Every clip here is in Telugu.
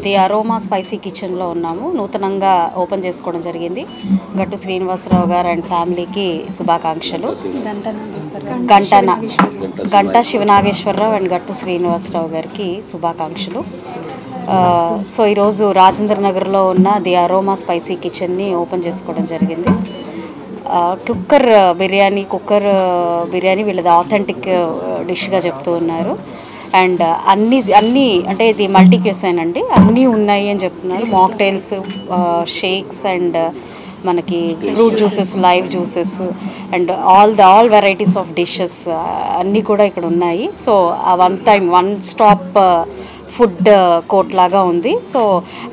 ది అరోమా స్పైసీ కిచెన్లో ఉన్నాము. నూతనంగా ఓపెన్ చేసుకోవడం జరిగింది. గట్టు శ్రీనివాసరావు గారు అండ్ ఫ్యామిలీకి శుభాకాంక్షలు. గంటా శివనాగేశ్వరరావు అండ్ గట్టు శ్రీనివాసరావు గారికి శుభాకాంక్షలు. సో ఈరోజు రాజేంద్ర నగర్లో ఉన్న ది అరోమా స్పైసీ కిచెన్ని ఓపెన్ చేసుకోవడం జరిగింది. కుక్కర్ బిర్యానీ వీళ్ళది ఆథెంటిక్ డిష్గా చెప్తూ ఉన్నారు. అండ్ అన్నీ అంటే ఇది మల్టీ క్యూసైన్ అండి, అన్నీ ఉన్నాయి అని చెప్తున్నారు. మాక్టైల్స్, షేక్స్ అండ్ మనకి fruit juices, live juices and all varieties of dishes అన్నీ కూడా ఇక్కడ ఉన్నాయి. So one stop food court లాగా ఉంది. సో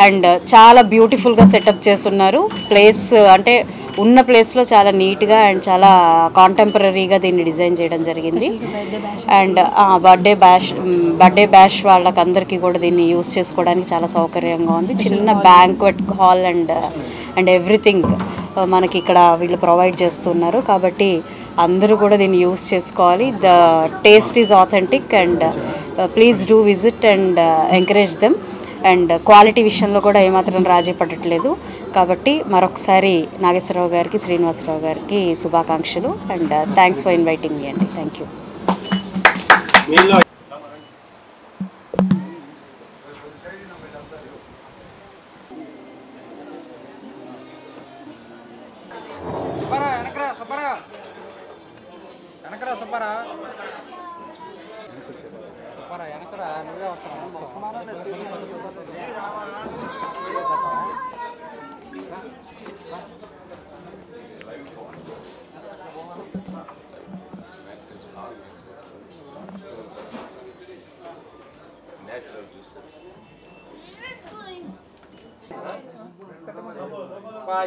అండ్ చాలా బ్యూటిఫుల్గా సెటప్ చేస్తున్నారు. ప్లేస్ అంటే ఉన్న ప్లేస్లో చాలా నీట్గా అండ్ చాలా కాంటెంపరీగా దీన్ని డిజైన్ చేయడం జరిగింది. అండ్ బర్త్డే బ్యాష్ వాళ్ళకందరికీ కూడా దీన్ని యూజ్ చేసుకోవడానికి చాలా సౌకర్యంగా ఉంది. చిన్న బ్యాంక్వెట్ హాల్ అండ్ ఎవ్రీథింగ్ మనకి ఇక్కడ వీళ్ళు ప్రొవైడ్ చేస్తున్నారు. కాబట్టి అందరూ కూడా దీన్ని యూజ్ చేసుకోవాలి. The taste is authentic and please do visit and encourage them. And quality విషయంలో కూడా ఏమాత్రం రాజీ పడట్లేదు. కాబట్టి మరొకసారి నాగేశ్వరరావు గారికి, శ్రీనివాసరావు గారికి శుభాకాంక్షలు అండ్ థ్యాంక్స్ ఫర్ ఇన్వైటింగ్ మీ అండి. Thank you.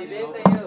ఇదేంటయ్యో